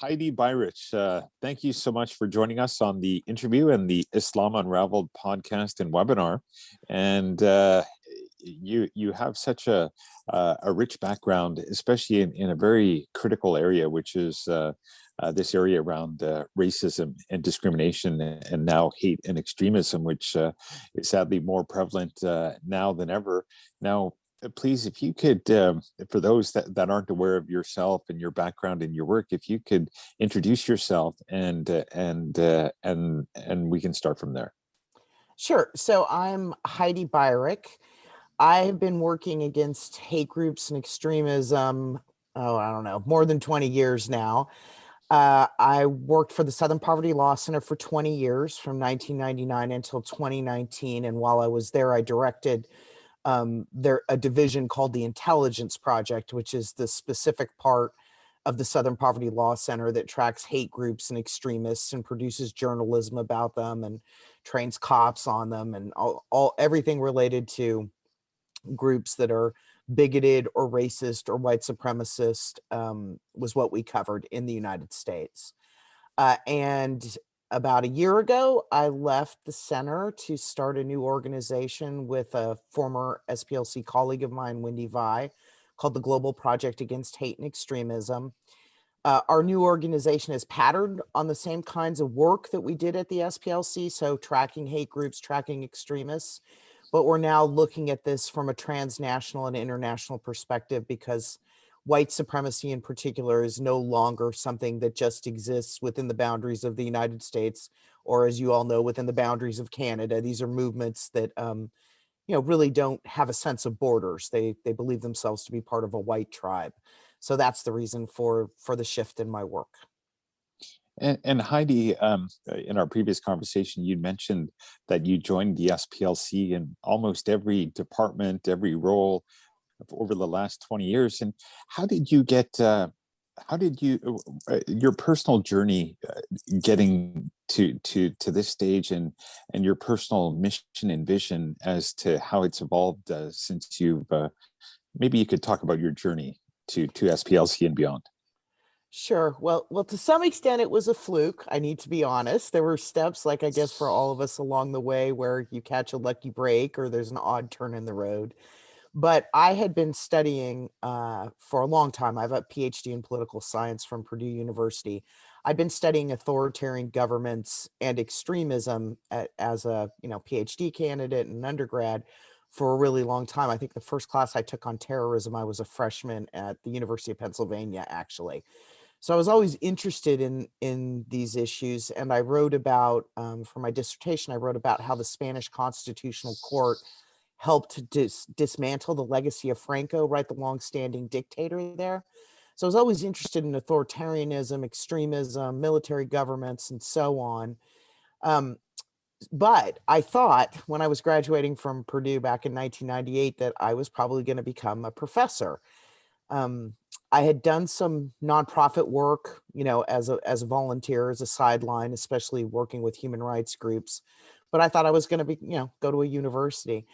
Heidi Beirich, thank you so much for joining us on the interview and the Islam Unravelled podcast and webinar. And you have such a rich background, especially in a very critical area, which is this area around racism and discrimination, and now hate and extremism, which is sadly more prevalent now than ever. Now, please, if you could, for those that aren't aware of yourself and your background and your work, if you could introduce yourself and we can start from there. Sure. So I'm Heidi Beirich. I have been working against hate groups and extremism, I don't know, more than 20 years now. I worked for the Southern Poverty Law Center for 20 years, from 1999 until 2019. And while I was there, I directed a division called the Intelligence Project, which is the specific part of the Southern Poverty Law Center that tracks hate groups and extremists and produces journalism about them and trains cops on them, and everything related to groups that are bigoted or racist or white supremacist was what we covered in the United States. And about a year ago, I left the center to start a new organization with a former SPLC colleague of mine, Wendy Vi, called the Global Project Against Hate and Extremism. Our new organization is patterned on the same kinds of work that we did at the SPLC, so tracking hate groups, tracking extremists, but we're now looking at this from a transnational and international perspective, because white supremacy in particular is no longer something that just exists within the boundaries of the United States, or, as you all know, within the boundaries of Canada. These are movements that really don't have a sense of borders. They believe themselves to be part of a white tribe. So that's the reason for the shift in my work. And Heidi, in our previous conversation, you mentioned that you joined the SPLC in almost every department, every role over the last 20 years. And how did you get, your personal journey getting to this stage, and your personal mission and vision as to how it's evolved since you've, maybe you could talk about your journey to SPLC and beyond. Sure. Well, to some extent, it was a fluke. I need to be honest. There were steps, like I guess for all of us along the way, where you catch a lucky break or there's an odd turn in the road. But I had been studying for a long time. I have a PhD in political science from Purdue University. I'd been studying authoritarian governments and extremism as a PhD candidate and undergrad for a really long time. I think the first class I took on terrorism, I was a freshman at the University of Pennsylvania, actually. So I was always interested in these issues, and I wrote about, for my dissertation, I wrote about how the Spanish Constitutional Court helped dismantle the legacy of Franco, right, the longstanding dictator there. So I was always interested in authoritarianism, extremism, military governments, and so on. But I thought when I was graduating from Purdue back in 1998 that I was probably going to become a professor. I had done some nonprofit work, as a volunteer, as a sideline, especially working with human rights groups. But I thought I was going to go to a university.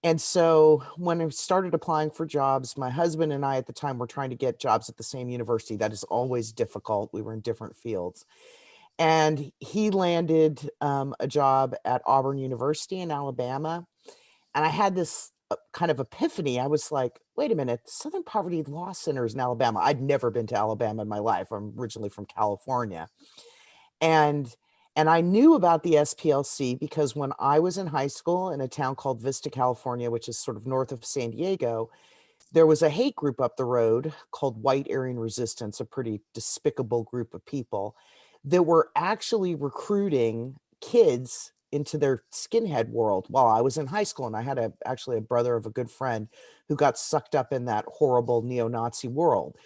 And so when I started applying for jobs, my husband and I at the time were trying to get jobs at the same university. That is always difficult. We were in different fields. And he landed a job at Auburn University in Alabama. And I had this kind of epiphany. I was like, wait a minute, Southern Poverty Law Center is in Alabama. I'd never been to Alabama in my life. I'm originally from California. And I knew about the SPLC because when I was in high school in a town called Vista, California, which is sort of north of San Diego, there was a hate group up the road called White Aryan Resistance, a pretty despicable group of people that were actually recruiting kids into their skinhead world while I was in high school. And I had actually a brother of a good friend who got sucked up in that horrible neo-Nazi world.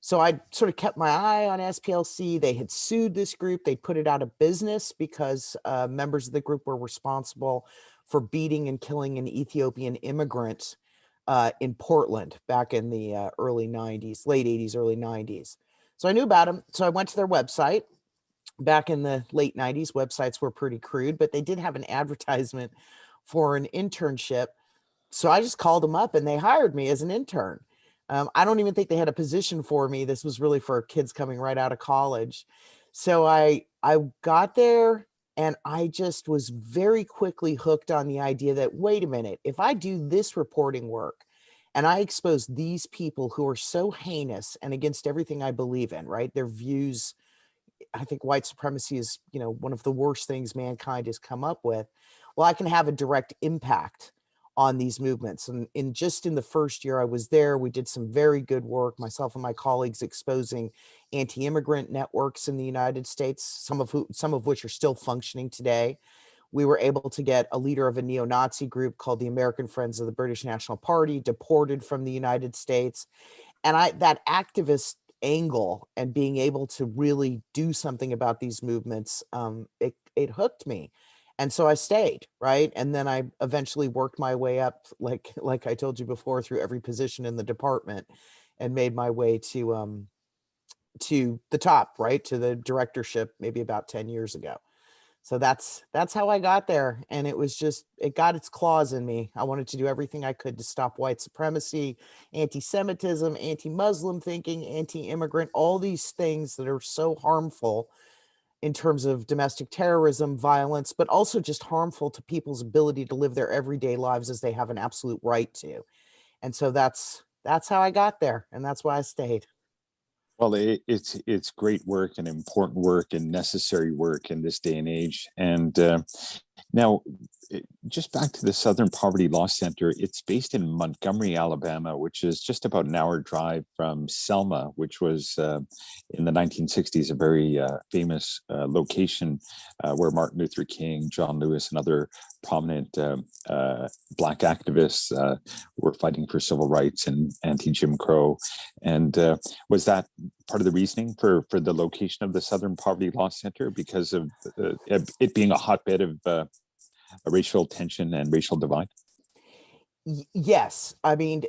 So I sort of kept my eye on SPLC. They had sued this group. They put it out of business because members of the group were responsible for beating and killing an Ethiopian immigrant in Portland back in the early 90s, late 80s, early 90s. So I knew about them. So I went to their website. Back in the late 90s, websites were pretty crude, but they did have an advertisement for an internship. So I just called them up and they hired me as an intern. I don't even think they had a position for me. This was really for kids coming right out of college. So I got there, and I just was very quickly hooked on the idea that, wait a minute, if I do this reporting work and I expose these people who are so heinous and against everything I believe in, right? Their views, I think white supremacy is, one of the worst things mankind has come up with. Well, I can have a direct impact on these movements. And in the first year I was there, we did some very good work, myself and my colleagues, exposing anti-immigrant networks in the United States, some of which are still functioning today. We were able to get a leader of a neo-Nazi group called the American Friends of the British National Party deported from the United States. And that activist angle and being able to really do something about these movements, it hooked me. And so I stayed, right? And then I eventually worked my way up, like I told you before, through every position in the department, and made my way to the top, right? To the directorship maybe about 10 years ago. So that's how I got there. And it got its claws in me. I wanted to do everything I could to stop white supremacy, anti-Semitism, anti-Muslim thinking, anti-immigrant, all these things that are so harmful in terms of domestic terrorism, violence, but also just harmful to people's ability to live their everyday lives as they have an absolute right to. And so that's how I got there, and that's why I stayed. Well, it's great work and important work and necessary work in this day and age. And now, just back to the Southern Poverty Law Center, it's based in Montgomery, Alabama, which is just about an hour drive from Selma, which was in the 1960s a very famous location where Martin Luther King, John Lewis, and other prominent Black activists were fighting for civil rights and anti-Jim Crow. And was that part of the reasoning for the location of the Southern Poverty Law Center, because of it being a hotbed of racial tension and racial divide? Yes. I mean,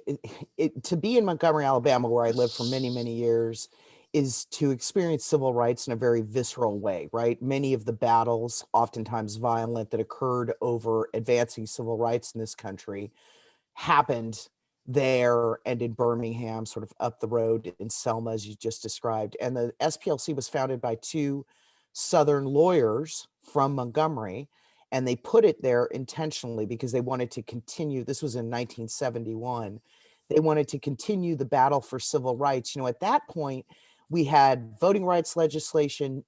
to be in Montgomery, Alabama, where I lived for many, many years, is to experience civil rights in a very visceral way, right? Many of the battles, oftentimes violent, that occurred over advancing civil rights in this country happened there and in Birmingham, sort of up the road in Selma, as you just described. And the SPLC was founded by two Southern lawyers from Montgomery, and they put it there intentionally because they wanted to continue. This was in 1971. They wanted to continue the battle for civil rights. At that point, we had voting rights legislation,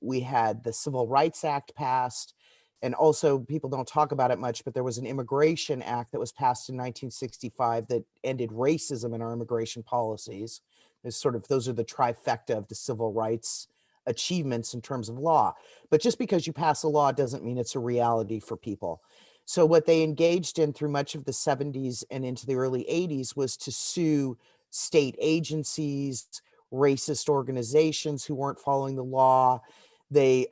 we had the Civil Rights Act passed, and also people don't talk about it much, but there was an Immigration Act that was passed in 1965 that ended racism in our immigration policies. Those are the trifecta of the civil rights achievements in terms of law. But just because you pass a law doesn't mean it's a reality for people. So what they engaged in through much of the 70s and into the early 80s was to sue state agencies, racist organizations who weren't following the law. They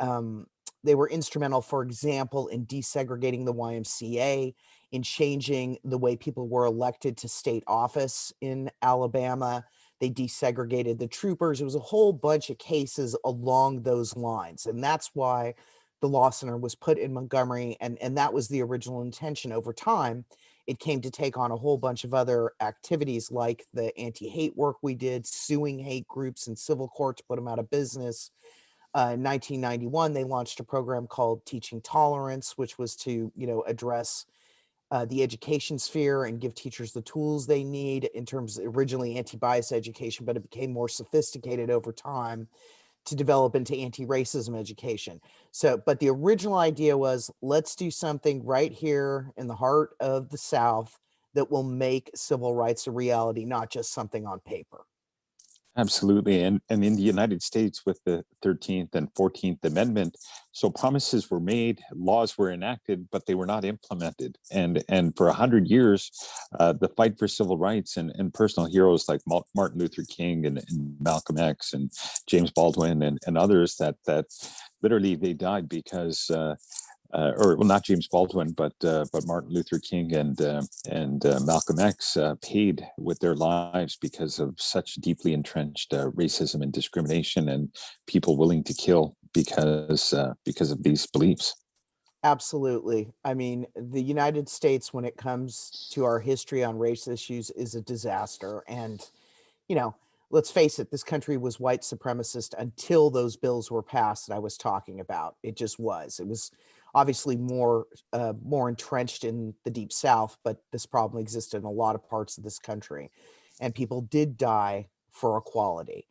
were instrumental, for example, in desegregating the YMCA, in changing the way people were elected to state office in Alabama. They desegregated the troopers. It was a whole bunch of cases along those lines. And that's why the Law Center was put in Montgomery. And that was the original intention. Over time, it came to take on a whole bunch of other activities, like the anti-hate work we did, suing hate groups in civil court to put them out of business. In 1991, they launched a program called Teaching Tolerance, which was to, address the education sphere and give teachers the tools they need, in terms of originally anti-bias education, but it became more sophisticated over time to develop into anti-racism education. So, but the original idea was, let's do something right here in the heart of the South that will make civil rights a reality, not just something on paper. Absolutely. And in the United States, with the 13th and 14th Amendment, so promises were made, laws were enacted, but they were not implemented. And for 100 years, the fight for civil rights and personal heroes like Martin Luther King and Malcolm X and James Baldwin and others, that literally they died because or well, not James Baldwin, but Martin Luther King and Malcolm X paid with their lives because of such deeply entrenched racism and discrimination, and people willing to kill because of these beliefs. Absolutely. I mean, the United States, when it comes to our history on race issues, is a disaster. And, you know, let's face it, this country was white supremacist until those bills were passed that I was talking about. It just was. It was obviously more entrenched in the Deep South, but this problem existed in a lot of parts of this country, and people did die for equality.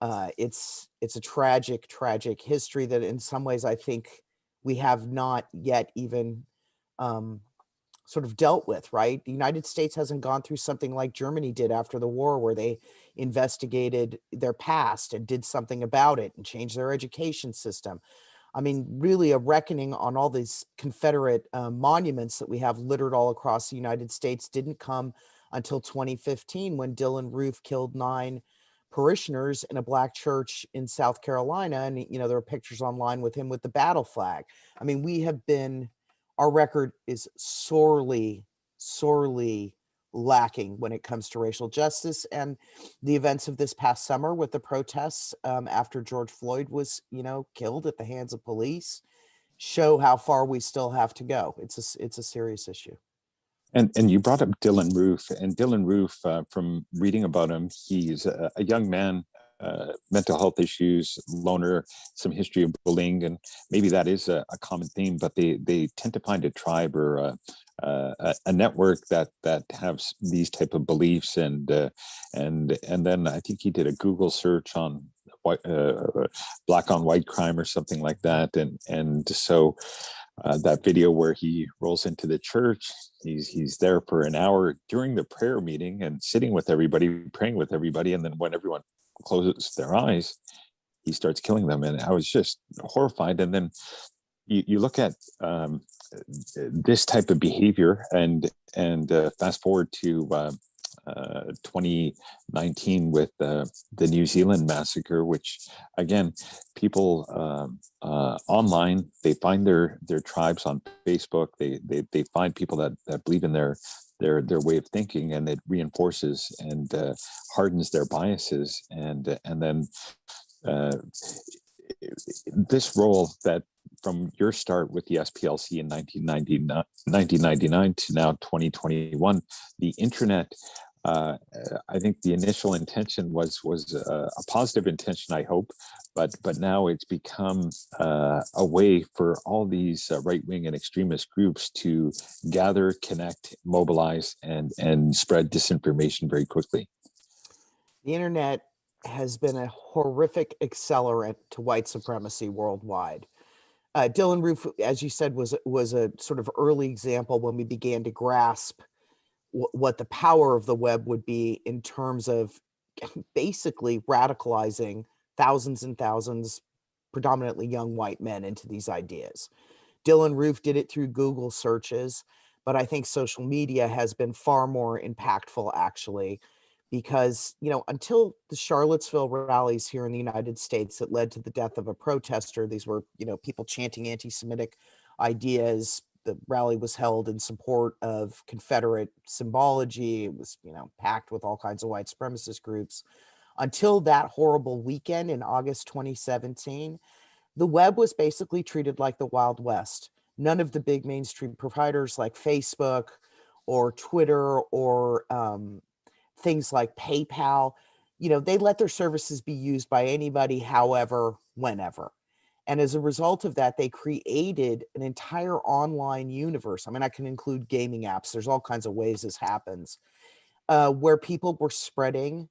It's a tragic, tragic history that in some ways I think we have not yet even um, sort of dealt with, right? The United States hasn't gone through something like Germany did after the war, where they investigated their past and did something about it and changed their education system. I mean, really a reckoning on all these Confederate monuments that we have littered all across the United States didn't come until 2015, when Dylan Roof killed 9 parishioners in a black church in South Carolina. And, there are pictures online with him with the battle flag. I mean, our record is sorely, sorely lacking when it comes to racial justice. And the events of this past summer with the protests after George Floyd was, killed at the hands of police show how far we still have to go. It's a serious issue. And you brought up Dylan Roof, and Dylan Roof, from reading about him, he's a young man, mental health issues, loner, some history of bullying, and maybe that is a common theme. But they tend to find a tribe or a network that have these type of beliefs, and then I think he did a Google search on white, black on white crime or something like that, and so. That video where he rolls into the church, he's there for an hour during the prayer meeting and sitting with everybody, praying with everybody, and then when everyone closes their eyes, he starts killing them. And I was just horrified. And then you look at this type of behavior, and fast forward to 2019 with the New Zealand massacre, which again, people online, they find their tribes on Facebook. They find people that believe in their way of thinking, and it reinforces and hardens their biases, and then uh, this role that from your start with the SPLC in 1999 to now 2021, the internet, I think the initial intention was a positive intention, I hope, but now it's become a way for all these right wing and extremist groups to gather, connect, mobilize, and spread disinformation very quickly. The internet has been a horrific accelerant to white supremacy worldwide. Dylan Roof, as you said, was a sort of early example when we began to grasp what the power of the web would be in terms of basically radicalizing thousands and thousands, predominantly young white men, into these ideas. Dylan Roof did it through Google searches, but I think social media has been far more impactful, actually, because, until the Charlottesville rallies here in the United States that led to the death of a protester, these were, people chanting anti-Semitic ideas. The rally was held in support of Confederate symbology. It was, packed with all kinds of white supremacist groups. Until that horrible weekend in August 2017, the web was basically treated like the Wild West. None of the big mainstream providers like Facebook or Twitter or things like PayPal, they let their services be used by anybody, however, whenever. And as a result of that, they created an entire online universe. I mean, I can include gaming apps. There's all kinds of ways this happens, where people were spreading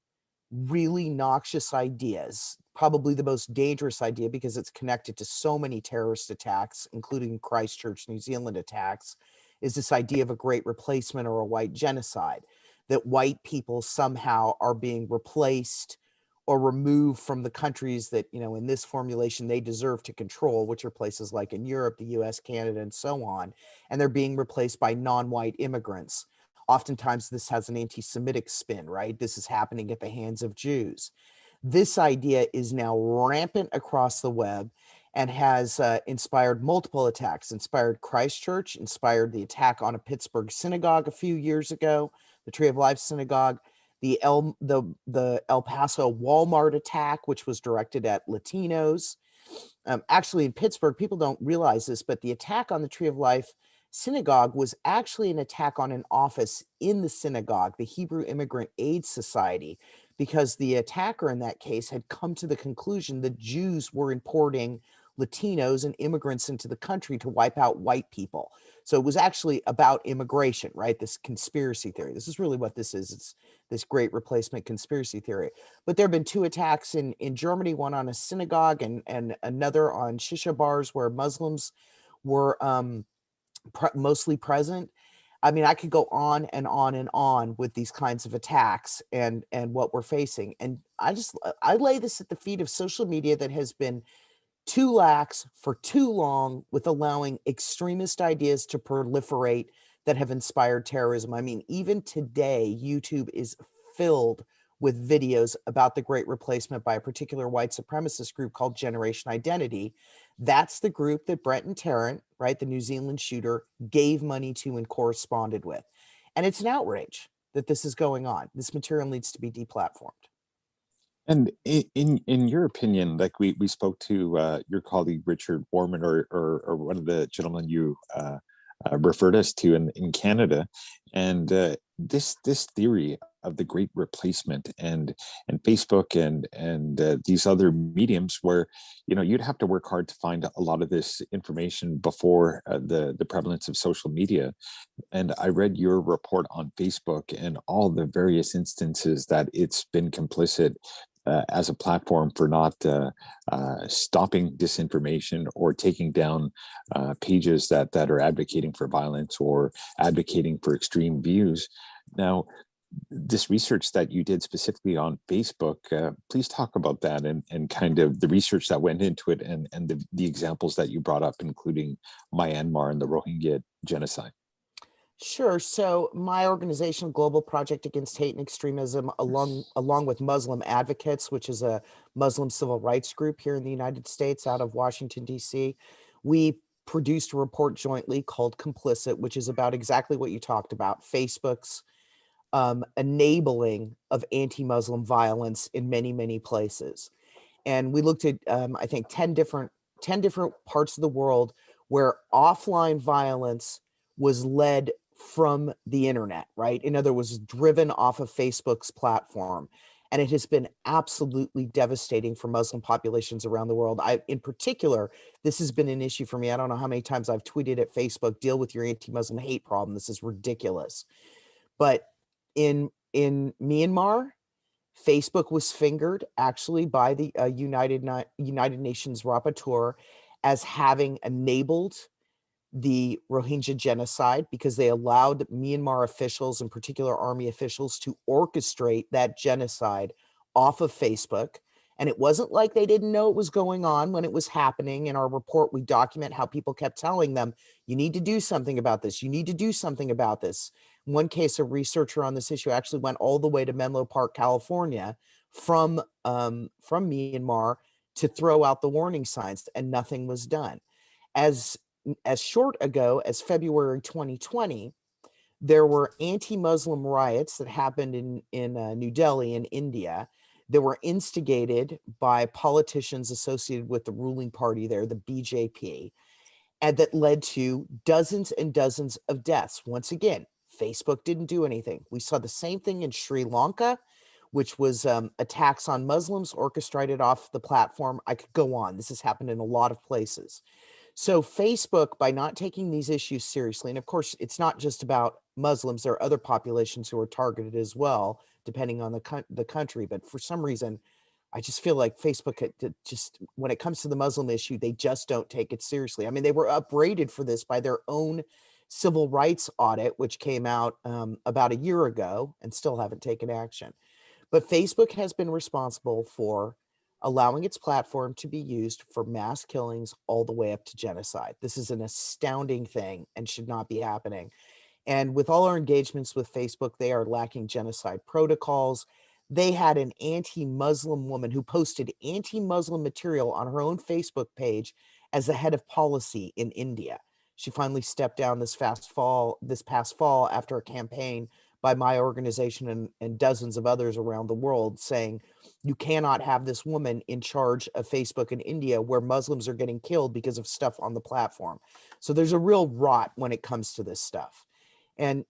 really noxious ideas. Probably the most dangerous idea, because it's connected to so many terrorist attacks, including Christchurch, New Zealand attacks, is this idea of a great replacement or a white genocide, that white people somehow are being replaced or removed from the countries that, in this formulation, they deserve to control, which are places like in Europe, the US, Canada, and so on. And they're being replaced by non-white immigrants. Oftentimes, this has an anti-Semitic spin, right? This is happening at the hands of Jews. This idea is now rampant across the web and has inspired multiple attacks, inspired Christchurch, inspired the attack on a Pittsburgh synagogue a few years ago, the Tree of Life synagogue, the El Paso Walmart attack, which was directed at Latinos. Actually, in Pittsburgh, people don't realize this, but the attack on the Tree of Life synagogue was actually an attack on an office in the synagogue, the Hebrew Immigrant Aid Society, because the attacker in that case had come to the conclusion that Jews were importing Latinos and immigrants into the country to wipe out white people. So it was actually about immigration, right? This conspiracy theory. This is really what this is. It's this great replacement conspiracy theory. But there have been 2 attacks in Germany, one on a synagogue and another on shisha bars where Muslims were mostly present. I mean, I could go on and on and on with these kinds of attacks and what we're facing. And I lay this at the feet of social media that has been too lax for too long with allowing extremist ideas to proliferate that have inspired terrorism. I mean, even today, YouTube is filled with videos about the Great Replacement by a particular white supremacist group called Generation Identity. That's the group that Brenton Tarrant, right, the New Zealand shooter, gave money to and corresponded with. And it's an outrage that this is going on. This material needs to be deplatformed. And in your opinion, like we spoke to your colleague Richard Warman, or one of the gentlemen you referred us to in Canada, and this theory of the Great Replacement and Facebook and these other mediums where you'd have to work hard to find a lot of this information before the prevalence of social media. And I read your report on Facebook and all the various instances that it's been complicit as a platform for not stopping disinformation or taking down pages that are advocating for violence or advocating for extreme views. Now, this research that you did specifically on Facebook, please talk about that and kind of the research that went into it and the examples that you brought up, including Myanmar and the Rohingya genocide. Sure. So my organization, Global Project Against Hate and Extremism, along with Muslim Advocates, which is a Muslim civil rights group here in the United States out of Washington, D.C., we produced a report jointly called Complicit, which is about exactly what you talked about, Facebook's enabling of anti-Muslim violence in many, many places. And we looked at, I think, 10 different parts of the world where offline violence was led from the internet, right? In other words, driven off of Facebook's platform. And it has been absolutely devastating for Muslim populations around the world. In particular, this has been an issue for me. I don't know how many times I've tweeted at Facebook, deal with your anti-Muslim hate problem. This is ridiculous. But in Myanmar, Facebook was fingered actually by the United Nations Rapporteur as having enabled the Rohingya genocide because they allowed Myanmar officials, in particular army officials, to orchestrate that genocide off of Facebook. And it wasn't like they didn't know it was going on when it was happening. In our report, we document how people kept telling them, you need to do something about this. You need to do something about this. In one case, a researcher on this issue actually went all the way to Menlo Park, California from Myanmar to throw out the warning signs, and nothing was done. As short ago as February 2020, there were anti-Muslim riots that happened in New Delhi in India that were instigated by politicians associated with the ruling party there, the BJP, and that led to dozens and dozens of deaths. Once again, Facebook didn't do anything. We saw the same thing in Sri Lanka, which was attacks on Muslims orchestrated off the platform. I could go on. This has happened in a lot of places. So Facebook, by not taking these issues seriously, and of course, it's not just about Muslims, there are other populations who are targeted as well, depending on the country. But for some reason, I just feel like Facebook, just when it comes to the Muslim issue, they just don't take it seriously. I mean, they were upbraided for this by their own civil rights audit, which came out about a year ago, and still haven't taken action. But Facebook has been responsible for allowing its platform to be used for mass killings all the way up to genocide. This is an astounding thing and should not be happening. And with all our engagements with Facebook, they are lacking genocide protocols. They had an anti-Muslim woman who posted anti-Muslim material on her own Facebook page as the head of policy in India. She finally stepped down this past fall after a campaign by my organization and dozens of others around the world, saying you cannot have this woman in charge of Facebook in India where Muslims are getting killed because of stuff on the platform. So there's a real rot when it comes to this stuff. And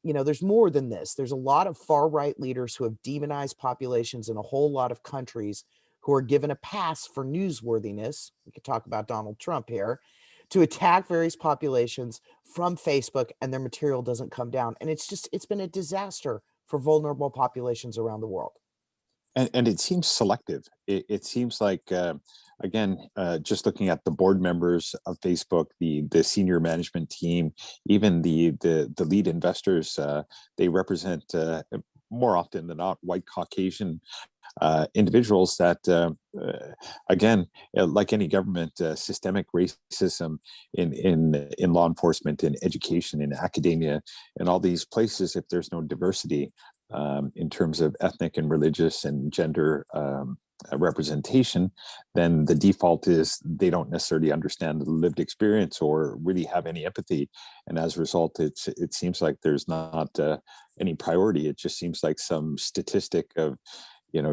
there's more than this. There's a lot of far-right leaders who have demonized populations in a whole lot of countries who are given a pass for newsworthiness. We could talk about Donald Trump here, to attack various populations from Facebook, and their material doesn't come down. And it's been a disaster for vulnerable populations around the world. And it seems selective. It seems like, again, just looking at the board members of Facebook, the senior management team, even the lead investors, they represent more often than not white Caucasian individuals that, again, like any government, systemic racism in law enforcement, in education, in academia, in all these places, if there's no diversity in terms of ethnic and religious and gender representation, then the default is they don't necessarily understand the lived experience or really have any empathy. And as a result, it seems like there's not any priority. It just seems like some statistic of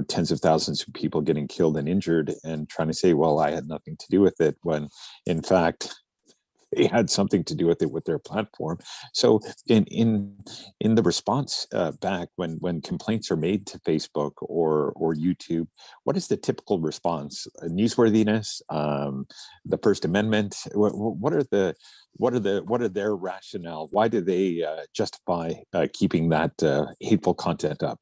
tens of thousands of people getting killed and injured, and trying to say, well, I had nothing to do with it, when in fact they had something to do with it with their platform. So in the response back, when complaints are made to Facebook or YouTube, what is the typical response? Newsworthiness, the First Amendment? What are their rationale? Why do they justify keeping that hateful content up?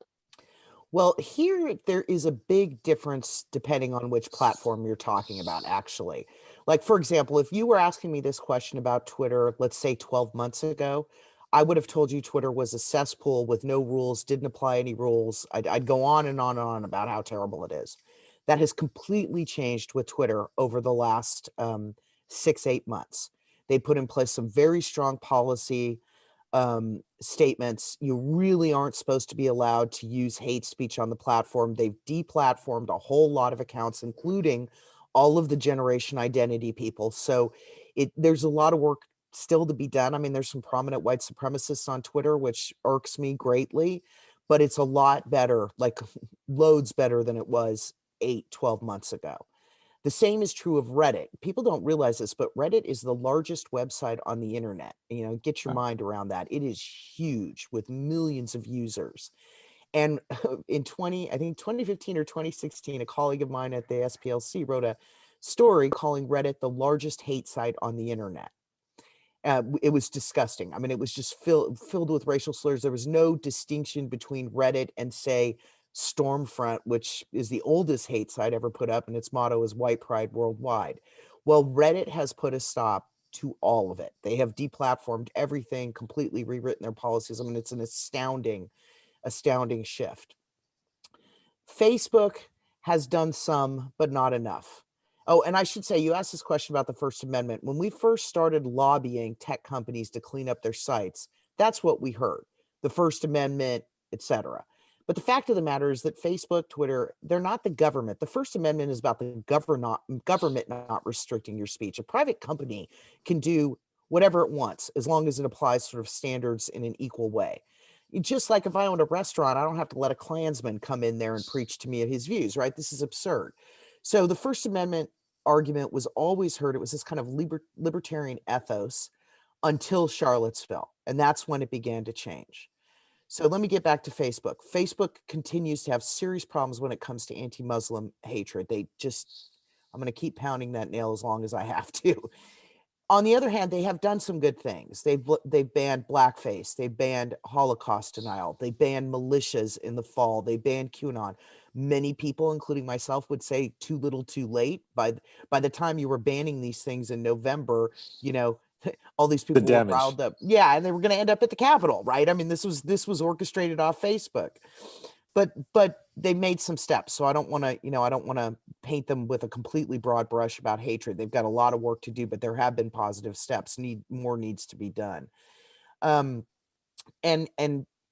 Well, here there is a big difference depending on which platform you're talking about, actually. Like, for example, if you were asking me this question about Twitter, let's say 12 months ago, I would have told you Twitter was a cesspool with no rules, didn't apply any rules. I'd go on and on and on about how terrible it is. That has completely changed with Twitter over the last 6-8 months. They put in place some very strong policy statements. You really aren't supposed to be allowed to use hate speech on the platform. They've deplatformed a whole lot of accounts, including all of the generation identity people. So there's a lot of work still to be done. I mean, there's some prominent white supremacists on Twitter, which irks me greatly, but it's a lot better, like loads better than it was 8-12 months ago. The same is true of Reddit. People don't realize this, but Reddit is the largest website on the internet. Get your mind around that. It is huge with millions of users. And in 2015 or 2016, a colleague of mine at the SPLC wrote a story calling Reddit the largest hate site on the internet. It was disgusting. I mean, it was just filled with racial slurs. There was no distinction between Reddit and, say, Stormfront, which is the oldest hate site ever put up, and its motto is white pride worldwide. Well, Reddit has put a stop to all of it. They have deplatformed everything, completely rewritten their policies. I mean, it's an astounding shift. Facebook has done some, but not enough. Oh, and I should say, you asked this question about the First Amendment. When we first started lobbying tech companies to clean up their sites, that's what we heard. The First Amendment, etc. But the fact of the matter is that Facebook, Twitter, they're not the government. The First Amendment is about the government not restricting your speech. A private company can do whatever it wants as long as it applies sort of standards in an equal way. Just like if I owned a restaurant, I don't have to let a Klansman come in there and preach to me his views, right? This is absurd. So the First Amendment argument was always heard. It was this kind of libertarian ethos until Charlottesville. And that's when it began to change. So let me get back to Facebook. Facebook continues to have serious problems when it comes to anti-Muslim hatred. I'm going to keep pounding that nail as long as I have to. On the other hand, they have done some good things. They've banned blackface. They banned Holocaust denial. They banned militias in the fall. They banned QAnon. Many people, including myself, would say too little, too late. By the time you were banning these things in November, all these people were riled up. Yeah, and they were going to end up at the Capitol, right? I mean, this was orchestrated off Facebook. But they made some steps. So I don't want to paint them with a completely broad brush about hatred. They've got a lot of work to do, but there have been positive steps. More needs to be done. And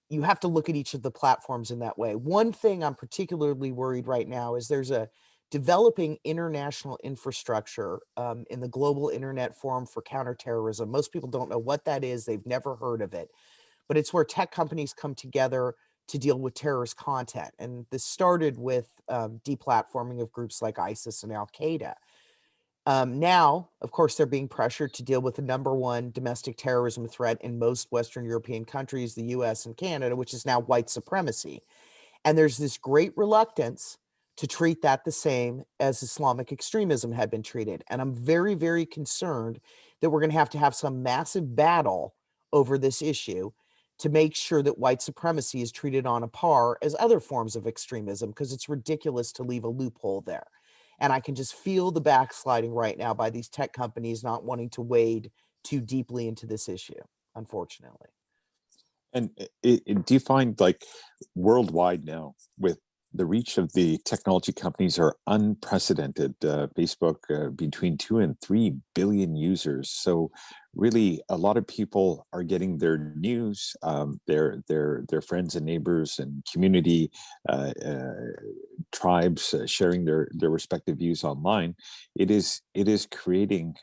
you have to look at each of the platforms in that way. One thing I'm particularly worried right now is there's a developing international infrastructure in the Global Internet Forum for Counterterrorism. Most people don't know what that is. They've never heard of it. but it's where tech companies come together to deal with terrorist content. And this started with deplatforming of groups like ISIS and Al-Qaeda. Now, of course, they're being pressured to deal with the number one domestic terrorism threat in most Western European countries, the US and Canada, which is now white supremacy. And there's this great reluctance to treat that the same as Islamic extremism had been treated. And I'm very, very concerned that we're going to have some massive battle over this issue to make sure that white supremacy is treated on a par as other forms of extremism, because it's ridiculous to leave a loophole there. And I can just feel the backsliding right now by these tech companies not wanting to wade too deeply into this issue, unfortunately. And do you find, like, worldwide now, with the reach of the technology companies are unprecedented? Facebook, between 2 and 3 billion users. So really, a lot of people are getting their news, their friends and neighbors and community tribes sharing their respective views online. It is creating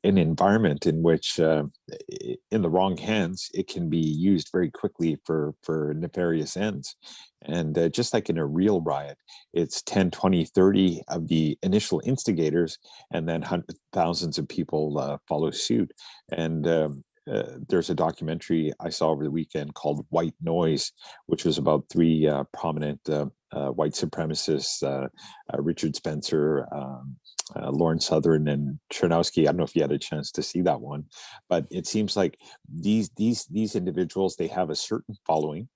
an environment in which, in the wrong hands, it can be used very quickly for nefarious ends. And just like in a real riot, it's 10, 20, 30 of the initial instigators, and then thousands of people follow suit. And there's a documentary I saw over the weekend called White Noise, which was about 3 prominent white supremacists, Richard Spencer, Lawrence Southern, and Chernowski. I don't know if you had a chance to see that one, but it seems like these individuals, they have a certain following,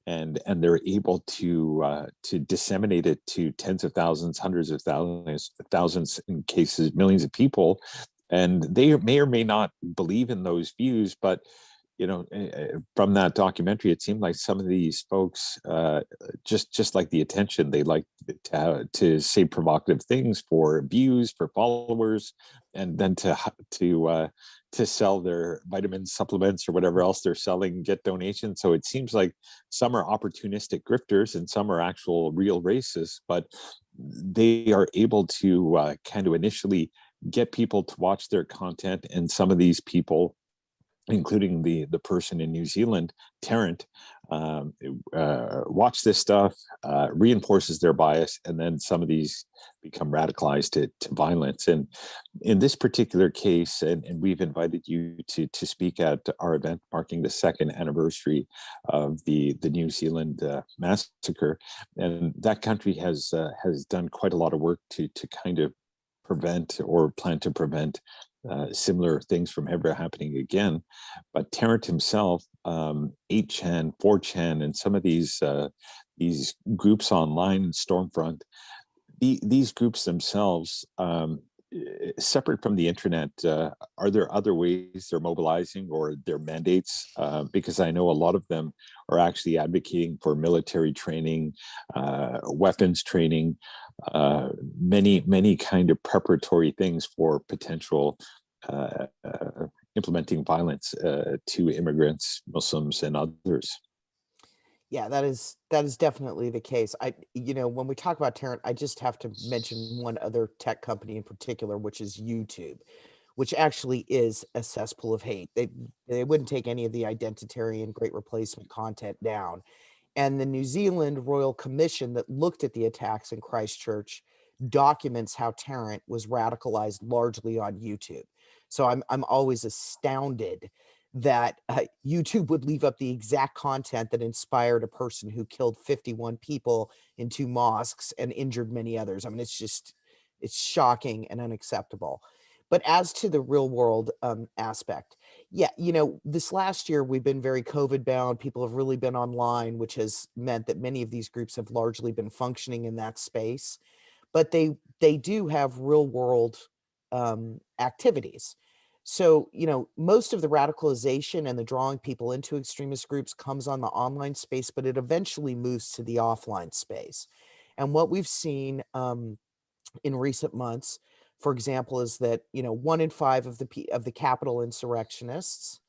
and they're able to disseminate it to tens of thousands, hundreds of thousands in cases, millions of people, and they may or may not believe in those views, but from that documentary, it seemed like some of these folks, just like the attention, they like to say provocative things for views, for followers, and then to sell their vitamin supplements or whatever else they're selling, get donations. So it seems like some are opportunistic grifters and some are actual real racists, but they are able to kind of initially get people to watch their content, and some of these people, including the person in New Zealand, Tarrant, watch this stuff, reinforces their bias, and then some of these become radicalized to violence. And in this particular case, and we've invited you to speak at our event marking the 2nd anniversary of the New Zealand massacre, and that country has done quite a lot of work to kind of prevent, or plan to prevent, similar things from ever happening again. But Tarrant himself, 8chan, 4chan, and some of these groups online, Stormfront, these groups themselves, separate from the internet, are there other ways they're mobilizing, or their mandates? Because I know a lot of them are actually advocating for military training, weapons training, many kind of preparatory things for potential implementing violence to immigrants, Muslims, and others. Yeah, that is definitely the case. When we talk about Tarrant, I just have to mention one other tech company in particular, which is YouTube, which actually is a cesspool of hate. They wouldn't take any of the identitarian great replacement content down. And the New Zealand Royal Commission that looked at the attacks in Christchurch documents how Tarrant was radicalized largely on YouTube. So I'm always astounded that YouTube would leave up the exact content that inspired a person who killed 51 people in 2 mosques and injured many others. I mean, it's shocking and unacceptable. But as to the real world aspect, yeah, this last year we've been very COVID bound. People have really been online, which has meant that many of these groups have largely been functioning in that space. But they do have real world activities. So, most of the radicalization and the drawing people into extremist groups comes on the online space, but it eventually moves to the offline space. And what we've seen in recent months, for example, is that 1 in 5 of the Capitol insurrectionists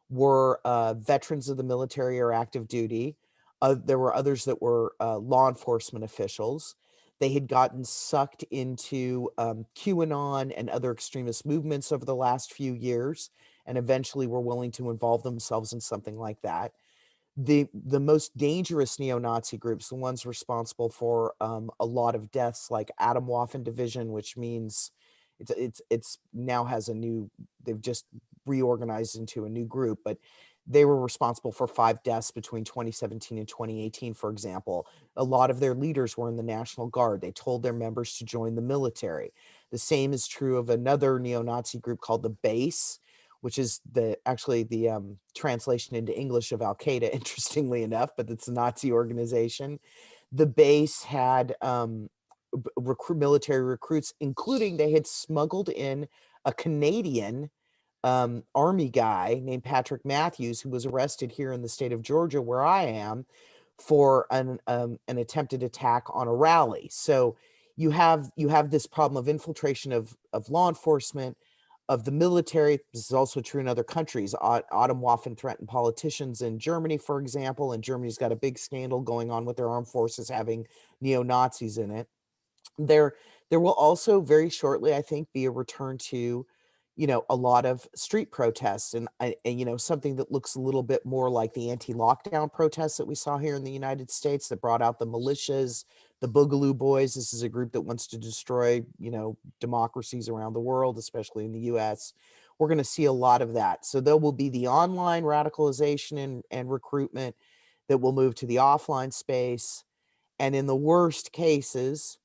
were veterans of the military or active duty. There were others that were law enforcement officials. They had gotten sucked into QAnon and other extremist movements over the last few years, and eventually were willing to involve themselves in something like that. The most dangerous neo-Nazi groups, the ones responsible for a lot of deaths, like Atomwaffen Division, which means it's now has a new, they've just reorganized into a new group, but they were responsible for 5 deaths between 2017 and 2018, for example. A lot of their leaders were in the National Guard. They told their members to join the military. The same is true of another neo-Nazi group called the Base, which is actually the translation into English of Al-Qaeda, interestingly enough, but it's a Nazi organization. The Base had military recruits, including they had smuggled in a Canadian army guy named Patrick Matthews, who was arrested here in the state of Georgia, where I am, for an attempted attack on a rally. So you have this problem of infiltration of law enforcement, of the military. This is also true in other countries. Atomwaffen threatened politicians in Germany, for example, and Germany's got a big scandal going on with their armed forces having neo-Nazis in it. There will also very shortly, I think, be a return to, a lot of street protests and something that looks a little bit more like the anti-lockdown protests that we saw here in the United States that brought out the militias, the Boogaloo Boys. This is a group that wants to destroy, democracies around the world, especially in the US. We're going to see a lot of that. So there will be the online radicalization and recruitment that will move to the offline space. And in the worst cases,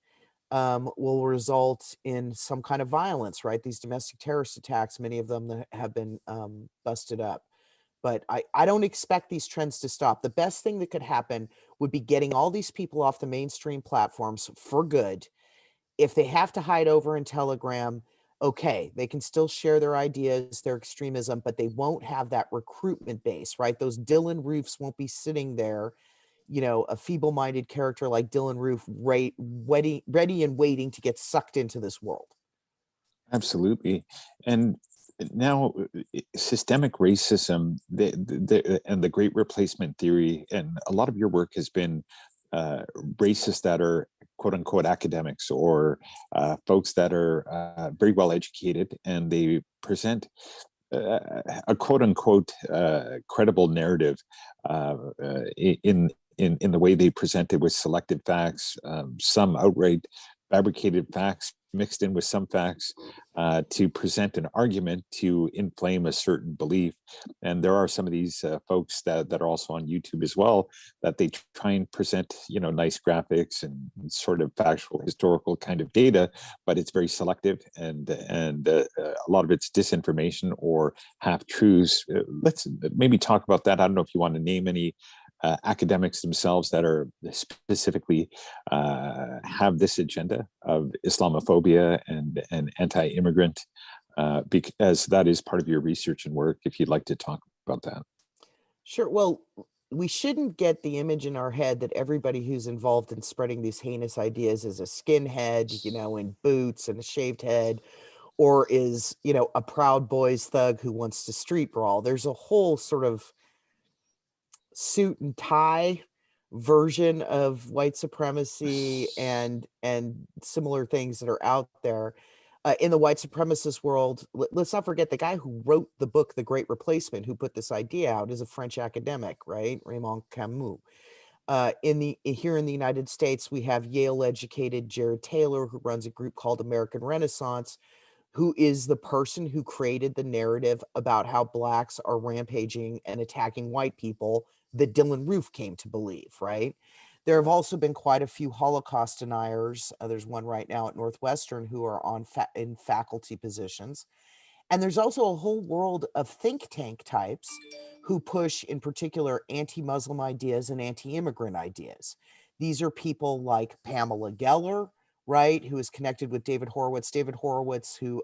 will result in some kind of violence, right? These domestic terrorist attacks, many of them that have been busted up. But I don't expect these trends to stop. The best thing that could happen would be getting all these people off the mainstream platforms for good. If they have to hide over in Telegram, okay, they can still share their ideas, their extremism, but they won't have that recruitment base, right? Those Dylan Roofs won't be sitting there, a feeble-minded character like Dylan Roof, ready and waiting to get sucked into this world. Absolutely. And now systemic racism, and the great replacement theory, and a lot of your work has been racists that are quote unquote academics, or folks that are very well educated, and they present a quote unquote credible narrative in the way they present it, with selected facts, some outright fabricated facts mixed in with some facts, to present an argument to inflame a certain belief. And there are some of these folks that are also on YouTube as well, that they try and present, nice graphics and sort of factual historical kind of data, but it's very selective, and a lot of it's disinformation or half truths. Let's maybe talk about that. I don't know if you want to name any academics themselves that are specifically have this agenda of Islamophobia and anti-immigrant, because that is part of your research and work, if you'd like to talk about that. Sure. Well, we shouldn't get the image in our head that everybody who's involved in spreading these heinous ideas is a skinhead, in boots and a shaved head, or is, a Proud Boys thug who wants to street brawl. There's a whole sort of suit and tie version of white supremacy and similar things that are out there in the white supremacist world. Let's not forget the guy who wrote the book The Great Replacement, who put this idea out, is a French academic, right? Raymond Camus. Here in the United States, we have Yale educated Jared Taylor, who runs a group called American Renaissance, who is the person who created the narrative about how blacks are rampaging and attacking white people that Dylan Roof came to believe, right? There have also been quite a few Holocaust deniers. There's one right now at Northwestern who are in faculty positions. And there's also a whole world of think tank types who push, in particular, anti-Muslim ideas and anti-immigrant ideas. These are people like Pamela Geller, right, who is connected with David Horowitz. David Horowitz, who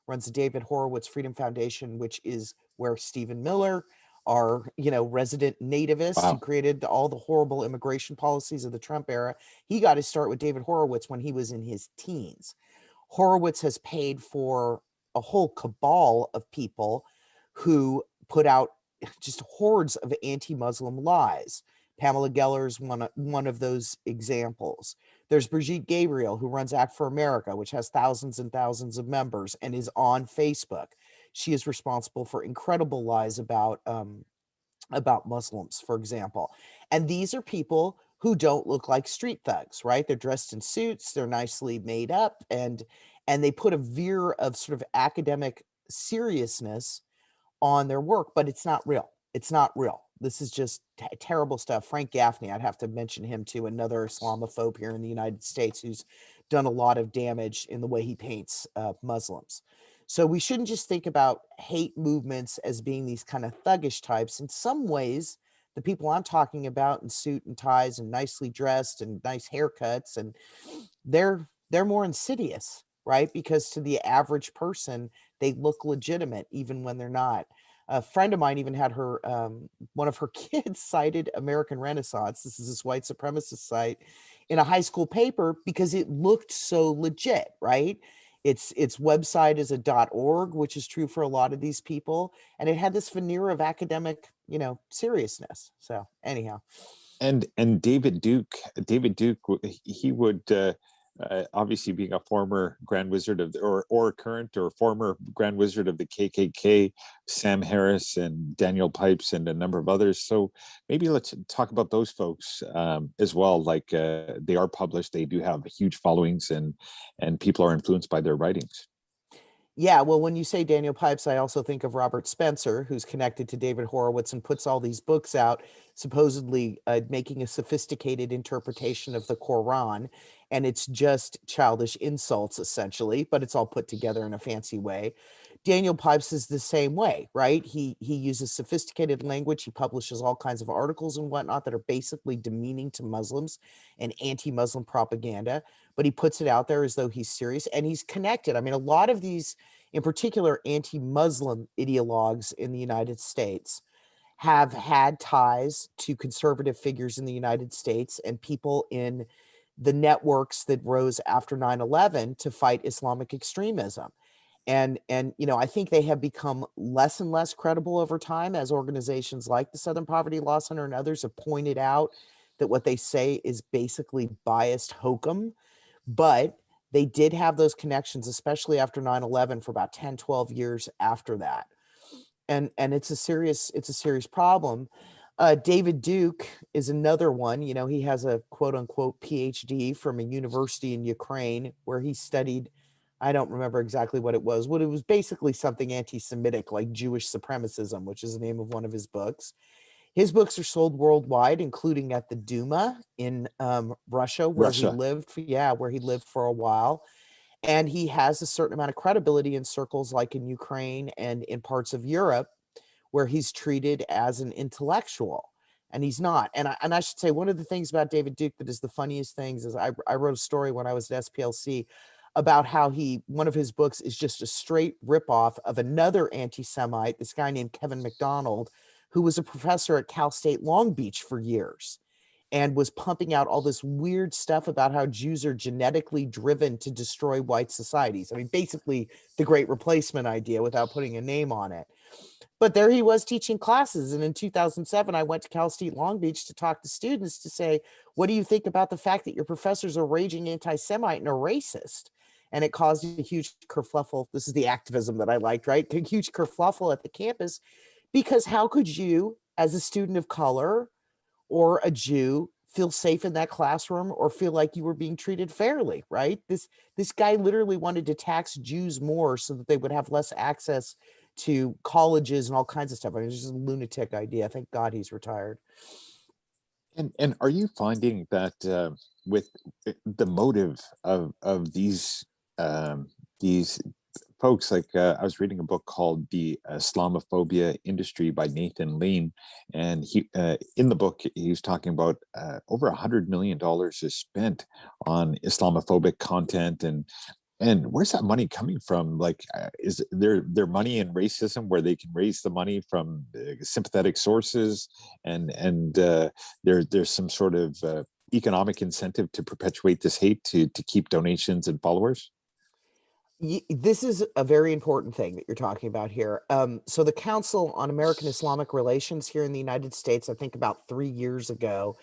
runs the David Horowitz Freedom Foundation, which is where Stephen Miller, our resident nativist who created all the horrible immigration policies of the Trump era, he got his start with David Horowitz when he was in his teens. Horowitz has paid for a whole cabal of people who put out just hordes of anti-Muslim lies. Pamela Geller is one of those examples. There's Brigitte Gabriel, who runs Act for America, which has thousands and thousands of members and is on Facebook. she is responsible for incredible lies about Muslims, for example. And these are people who don't look like street thugs, right? They're dressed in suits, they're nicely made up, and they put a veer of sort of academic seriousness on their work, but it's not real. It's not real. This is just terrible stuff. Frank Gaffney, I'd have to mention him too, another Islamophobe here in the United States who's done a lot of damage in the way he paints Muslims. So we shouldn't just think about hate movements as being these kind of thuggish types. In some ways, the people I'm talking about in suit and ties and nicely dressed and nice haircuts, and they're more insidious, right? Because to the average person, they look legitimate even when they're not. A friend of mine even had her one of her kids cited American Renaissance. This is this white supremacist site in a high school paper because it looked so legit, right? Its website is a .org, which is true for a lot of these people, and it had this veneer of academic, seriousness. So anyhow, And David Duke, he would obviously, being a former Grand Wizard of or current or former Grand Wizard of the KKK, Sam Harris and Daniel Pipes and a number of others. So maybe let's talk about those folks as well. Like they are published, they do have huge followings, and people are influenced by their writings. yeah, well, when you say Daniel Pipes, I also think of Robert Spencer, who's connected to David Horowitz and puts all these books out, supposedly making a sophisticated interpretation of the Quran. And it's just childish insults, essentially, but it's all put together in a fancy way. Daniel Pipes is the same way, right? He uses sophisticated language. He publishes all kinds of articles and whatnot that are basically demeaning to Muslims and anti-Muslim propaganda, but he puts it out there as though he's serious and he's connected. I mean, a lot of these, in particular, anti-Muslim ideologues in the United States have had ties to conservative figures in the United States and people in the networks that rose after 9/11 to fight Islamic extremism. And I think they have become less and less credible over time as organizations like the Southern Poverty Law Center and others have pointed out that what they say is basically biased hokum. But they did have those connections, especially after 9/11, for about 10, 12 years after that. And it's a serious problem. David Duke is another one. He has a quote unquote PhD from a university in Ukraine where he studied, I don't remember exactly what it was, but it was basically something anti-Semitic, like Jewish supremacism, which is the name of one of his books. His books are sold worldwide, including at the Duma in Russia, where he Russia. lived. Where he lived for a while. And he has a certain amount of credibility in circles like in Ukraine and in parts of Europe, where he's treated as an intellectual. And he's not. And I should say, one of the things about David Duke that is the funniest things is I wrote a story when I was at SPLC about how one of his books is just a straight ripoff of another anti-Semite, this guy named Kevin McDonald, who was a professor at Cal State Long Beach for years and was pumping out all this weird stuff about how Jews are genetically driven to destroy white societies. I mean, basically the Great Replacement idea without putting a name on it. But there he was teaching classes. And in 2007, I went to Cal State Long Beach to talk to students to say, what do you think about the fact that your professors are raging anti-Semite and are racist? And it caused a huge kerfluffle. This is the activism that I liked, right? A huge kerfluffle at the campus, because how could you, as a student of color or a Jew, feel safe in that classroom or feel like you were being treated fairly, right? This guy literally wanted to tax Jews more so that they would have less access to colleges and all kinds of stuff. I mean, it's just a lunatic idea. Thank God he's retired. And are you finding that with the motive of these folks, like I was reading a book called The Islamophobia Industry by Nathan Lean, and he in the book he was talking about over $100 million is spent on Islamophobic content, and where's that money coming from? Like, is there money in racism where they can raise the money from sympathetic sources, and there's some sort of economic incentive to perpetuate this hate to keep donations and followers? This is a very important thing that you're talking about here. So the Council on American Islamic Relations here in the United States, I think about 3 years ago,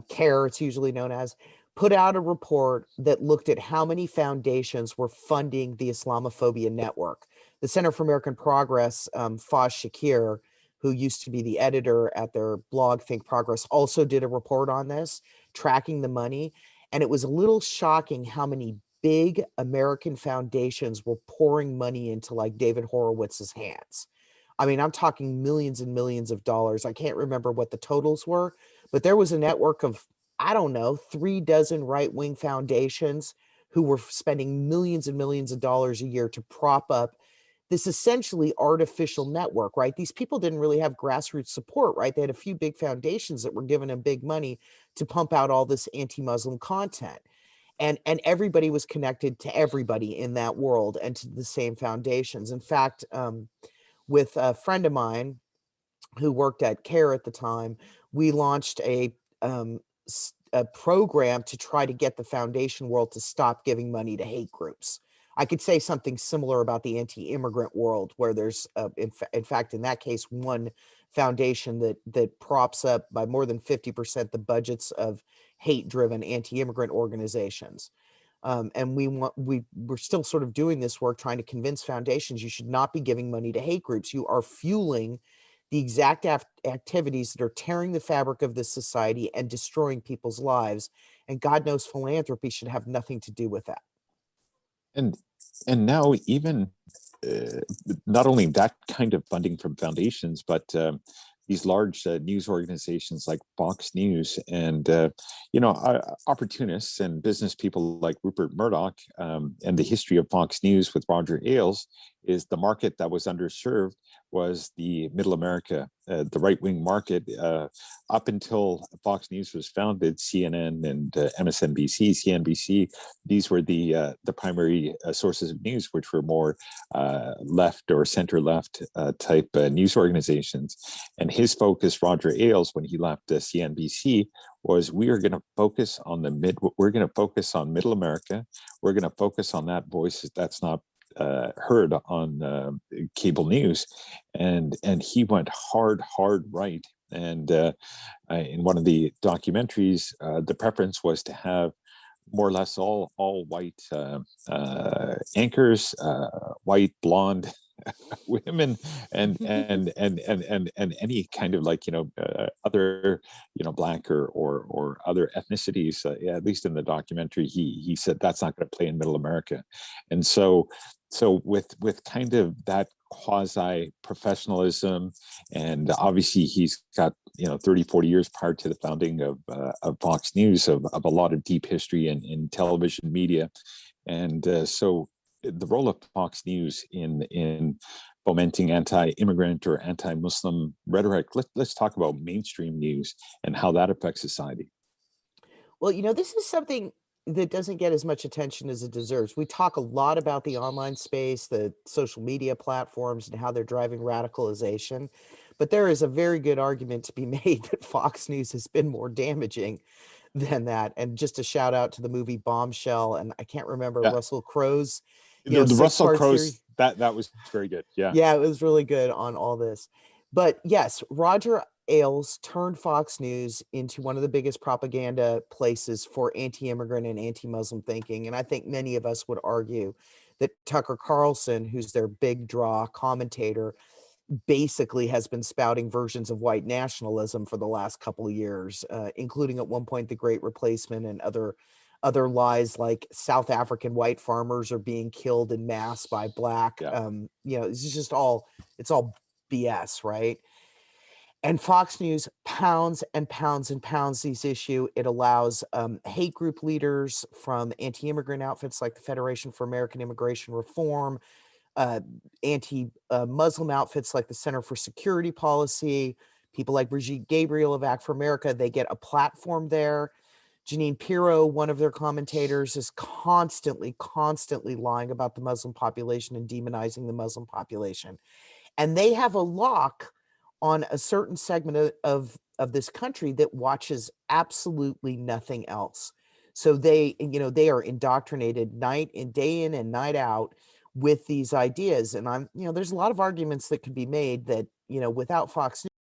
CARE, it's usually known as, put out a report that looked at how many foundations were funding the Islamophobia network. the Center for American Progress, Faz Shakir, who used to be the editor at their blog Think Progress, also did a report on this, tracking the money. And it was a little shocking how many big American foundations were pouring money into like David Horowitz's hands. I mean, I'm talking millions and millions of dollars. I can't remember what the totals were, but there was a network of, I don't know, 36 right-wing foundations who were spending millions and millions of dollars a year to prop up this essentially artificial network, right? These people didn't really have grassroots support, right? They had a few big foundations that were giving them big money to pump out all this anti-Muslim content. And everybody was connected to everybody in that world and to the same foundations. In fact, with a friend of mine who worked at CARE at the time, we launched a program to try to get the foundation world to stop giving money to hate groups. I could say something similar about the anti-immigrant world, where there's, in fact, in that case, one foundation that props up by more than 50% the budgets of hate-driven anti-immigrant organizations. And we're still sort of doing this work, trying to convince foundations you should not be giving money to hate groups. You are fueling the exact activities that are tearing the fabric of this society and destroying people's lives. And God knows philanthropy should have nothing to do with that. And now even not only that kind of funding from foundations, but these large news organizations like Fox News and opportunists and business people like Rupert Murdoch, and the history of Fox News with Roger Ailes is the market that was underserved was the Middle America, the right-wing market. Up until Fox News was founded, CNN and MSNBC, CNBC, these were the primary sources of news, which were more left or center-left type news organizations. And his focus, Roger Ailes, when he left CNBC, was we are going to focus on we're going to focus on Middle America. We're going to focus on that voice that's not heard on cable news, and he went hard right. And in one of the documentaries, the preference was to have more or less all white anchors, white blonde women, and any kind of like other black or other ethnicities. At least in the documentary, he said that's not going to play in Middle America. And so with kind of that quasi professionalism, and obviously he's got 30-40 years prior to the founding of Fox News of a lot of deep history in television media. And so the role of Fox News in fomenting anti-immigrant or anti-Muslim rhetoric, let's talk about mainstream news and how that affects society. Well, this is something that doesn't get as much attention as it deserves. We talk a lot about the online space, the social media platforms, and how they're driving radicalization. But there is a very good argument to be made that Fox News has been more damaging than that. And just a shout out to the movie Bombshell, and I can't remember Russell Crowe's, the Russell Crowe's, that was very good. Yeah, it was really good on all this. But yes, Roger Ailes turned Fox News into one of the biggest propaganda places for anti-immigrant and anti-Muslim thinking. And I think many of us would argue that Tucker Carlson, who's their big draw commentator, basically has been spouting versions of white nationalism for the last couple of years, including at one point the Great Replacement and other lies like South African white farmers are being killed in mass by black. It's just it's all BS, right? And Fox News pounds and pounds and pounds these issue. It allows hate group leaders from anti-immigrant outfits like the Federation for American Immigration Reform, anti-Muslim outfits like the Center for Security Policy, people like Brigitte Gabriel of Act for America, they get a platform there. Jeanine Pirro, one of their commentators, is constantly lying about the Muslim population and demonizing the Muslim population. And they have a lock on a certain segment of this country that watches absolutely nothing else. So they are indoctrinated day in and night out with these ideas. And there's a lot of arguments that could be made that, without Fox